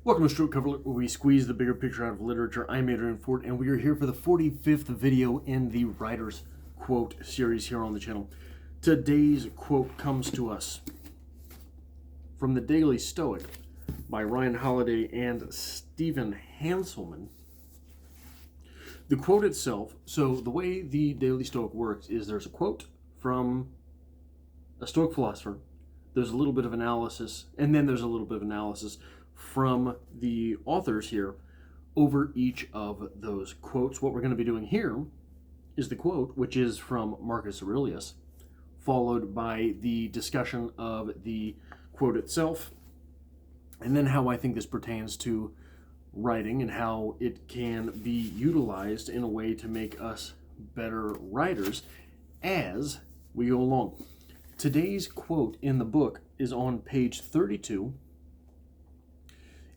Welcome to Stroke Cover, where we squeeze the bigger picture out of literature. I'm Adrian Ford, and we are here for the 45th video in the Writer's Quote series here on the channel. Today's quote comes to us from the Daily Stoic by Ryan Holiday and Stephen Hanselman. The quote itself, so the way the Daily Stoic works is there's a quote from a Stoic philosopher, there's a little bit of analysis, and then there's a little bit of analysis from the authors here over each of those quotes. What we're going to be doing here is the quote, which is from Marcus Aurelius, followed by the discussion of the quote itself, and then how I think this pertains to writing and how it can be utilized in a way to make us better writers as we go along. Today's quote in the book is on page 32.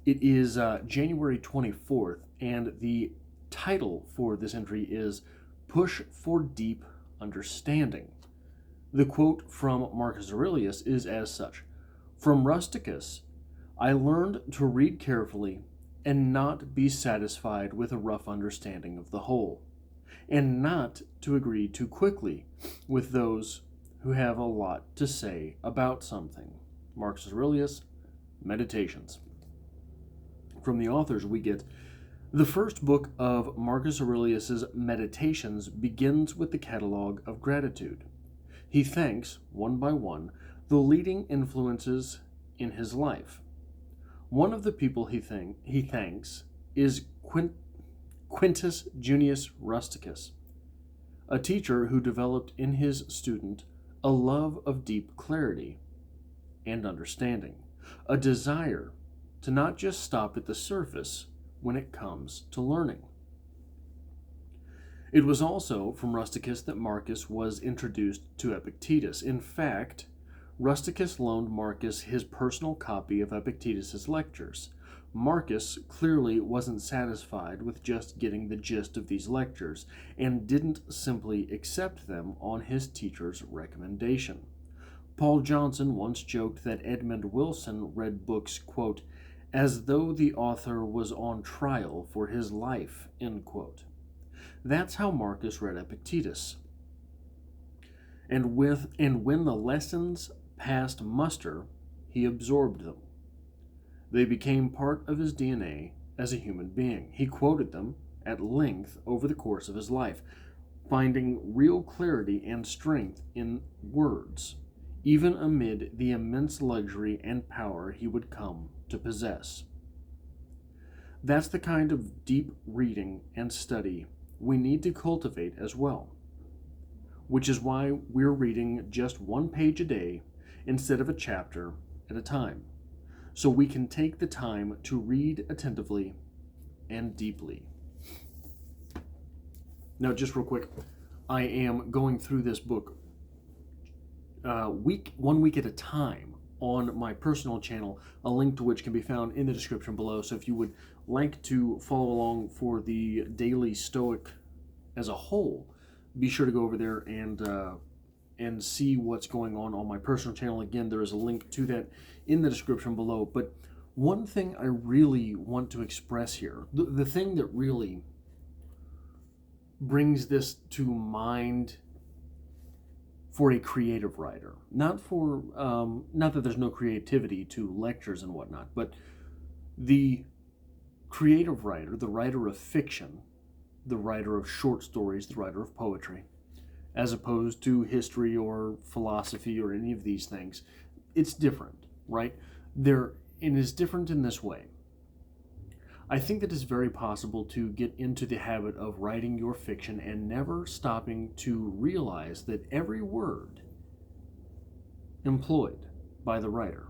It is January 24th, and the title for this entry is Push for Deep Understanding. The quote from Marcus Aurelius is as such: "From Rusticus, I learned to read carefully and not be satisfied with a rough understanding of the whole, and not to agree too quickly with those who have a lot to say about something." Marcus Aurelius, Meditations. From the authors, we get the first book of Marcus Aurelius's Meditations begins with the catalog of gratitude. He thanks, one by one, the leading influences in his life. One of the people he thanks is Quintus Junius Rusticus, a teacher who developed in his student a love of deep clarity and understanding, a desire to not just stop at the surface when it comes to learning. It was also from Rusticus that Marcus was introduced to Epictetus. In fact, Rusticus loaned Marcus his personal copy of Epictetus's lectures. Marcus clearly wasn't satisfied with just getting the gist of these lectures and didn't simply accept them on his teacher's recommendation. Paul Johnson once joked that Edmund Wilson read books, quote, as though the author was on trial for his life, end quote. That's how Marcus read Epictetus. And when the lessons passed muster, he absorbed them. They became part of his DNA as a human being. He quoted them at length over the course of his life, finding real clarity and strength in words, even amid the immense luxury and power he would come to possess. That's the kind of deep reading and study we need to cultivate as well, which is why we're reading just one page a day instead of a chapter at a time, so we can take the time to read attentively and deeply. Now, just real quick, I am going through this book one week at a time on my personal channel, a link to which can be found in the description below. So if you would like to follow along for the Daily Stoic as a whole, be sure to go over there and see what's going on my personal channel. Again, there is a link to that in the description below. But one thing I really want to express here, the thing that really brings this to mind for a creative writer, not that there's no creativity to lectures and whatnot, but the creative writer, the writer of fiction, the writer of short stories, the writer of poetry, as opposed to history or philosophy or any of these things, it's different, right? It is different in this way. I think that it's very possible to get into the habit of writing your fiction and never stopping to realize that every word employed by the writer,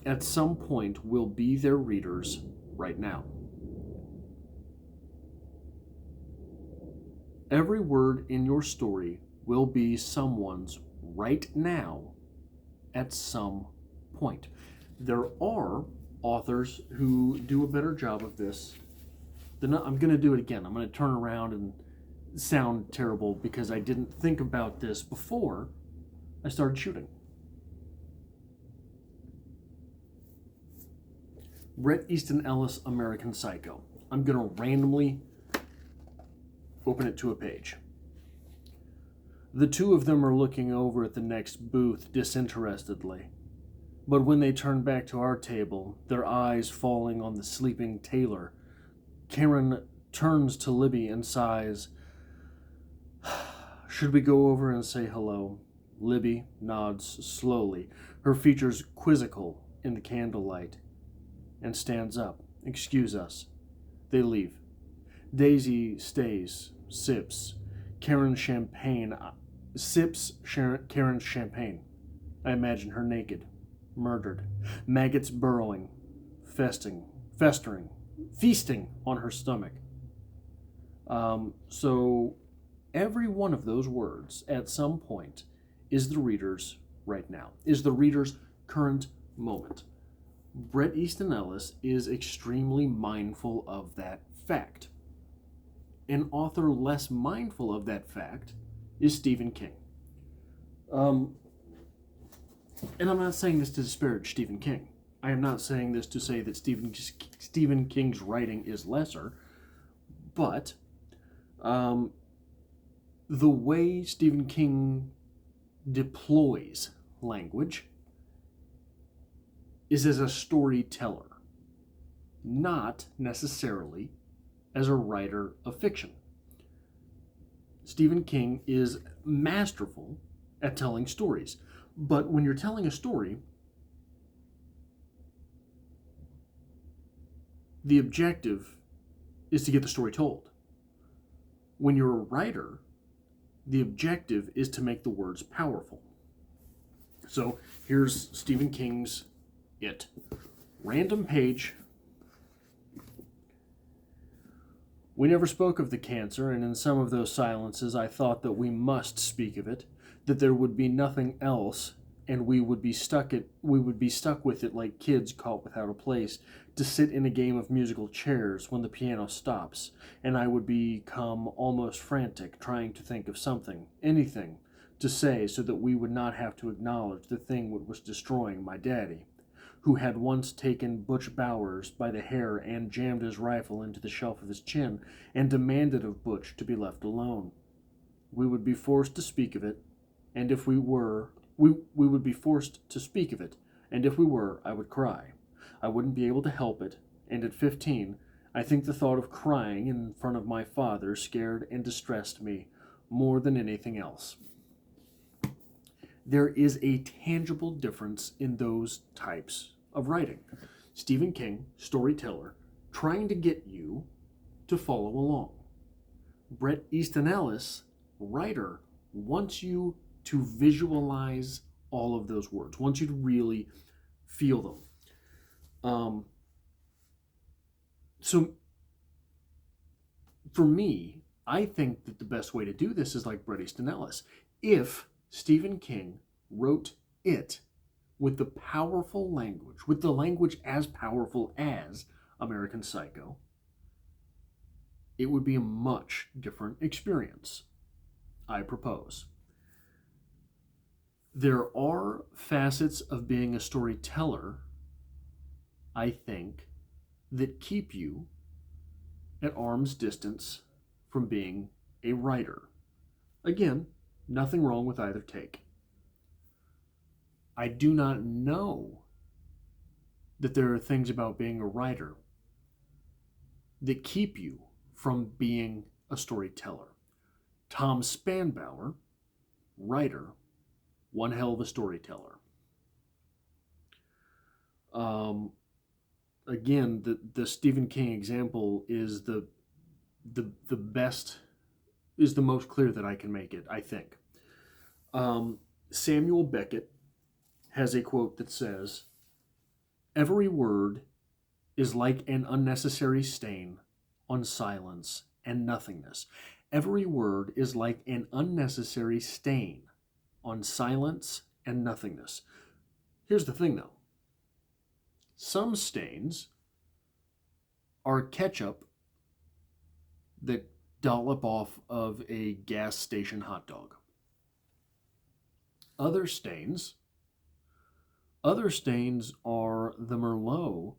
at some point will be their readers right now. Every word in your story will be someone's right now at some point. There are authors who do a better job of this than I'm going to do it again. I'm going to turn around and sound terrible because I didn't think about this before I started shooting. Bret Easton Ellis, American Psycho. I'm going to randomly open it to a page. The two of them are looking over at the next booth disinterestedly. But when they turn back to our table, their eyes falling on the sleeping Taylor, Karen turns to Libby and sighs, "Should we go over and say hello?" Libby nods slowly, her features quizzical in the candlelight, and stands up. "Excuse us." They leave. Daisy stays, sips Karen's champagne. I imagine her naked, murdered, maggots burrowing, festering, feasting on her stomach. So every one of those words at some point is the reader's right now, is the reader's current moment. Bret Easton Ellis is extremely mindful of that fact. An author less mindful of that fact is Stephen King. And I'm not saying this to disparage Stephen King. I am not saying this to say that Stephen King's writing is lesser, but the way Stephen King deploys language is as a storyteller, not necessarily as a writer of fiction. Stephen King is masterful at telling stories, but when you're telling a story, the objective is to get the story told. When you're a writer, the objective is to make the words powerful. So here's Stephen King's It. Random page. "We never spoke of the cancer, and in some of those silences I thought that we must speak of it, that there would be nothing else, and we would be stuck with it like kids caught without a place, to sit in a game of musical chairs when the piano stops, and I would become almost frantic, trying to think of something, anything, to say so that we would not have to acknowledge the thing that was destroying my daddy, who had once taken Butch Bowers by the hair and jammed his rifle into the shelf of his chin and demanded of Butch to be left alone. We would be forced to speak of it, and if we were, we would be forced to speak of it, and if we were, I would cry. I wouldn't be able to help it, and at 15, I think the thought of crying in front of my father scared and distressed me more than anything else." There is a tangible difference in those types of writing. Stephen King, storyteller, trying to get you to follow along. Bret Easton Ellis, writer, wants you to visualize all of those words, wants you to really feel them. So for me, I think that the best way to do this is like Bret Easton Ellis. If Stephen King wrote it with the powerful language, with the language as powerful as American Psycho, it would be a much different experience, I propose. There are facets of being a storyteller, I think, that keep you at arm's distance from being a writer. Again, nothing wrong with either take. I do not know that there are things about being a writer that keep you from being a storyteller. Tom Spanbauer, writer, one hell of a storyteller. Again, the Stephen King example is the best, is the most clear that I can make it, I think. Samuel Beckett has a quote that says, "Every word is like an unnecessary stain on silence and nothingness." Every word is like an unnecessary stain on silence and nothingness. Here's the thing, though. Some stains are ketchup that dollop off of a gas station hot dog. Other stains. Other stains are the Merlot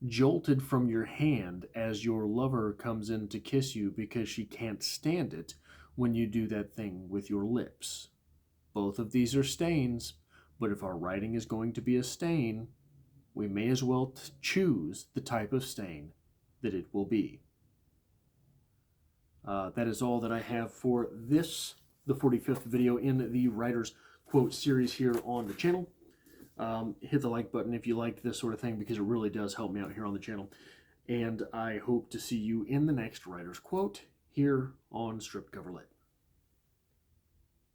jolted from your hand as your lover comes in to kiss you because she can't stand it when you do that thing with your lips. Both of these are stains, but if our writing is going to be a stain, we may as well choose the type of stain that it will be. That is all that I have for this, the 45th video in the Writer's Quote series here on the channel. Hit the like button if you liked this sort of thing, because it really does help me out here on the channel. And I hope to see you in the next Writer's Quote here on Stripped Cover Lit.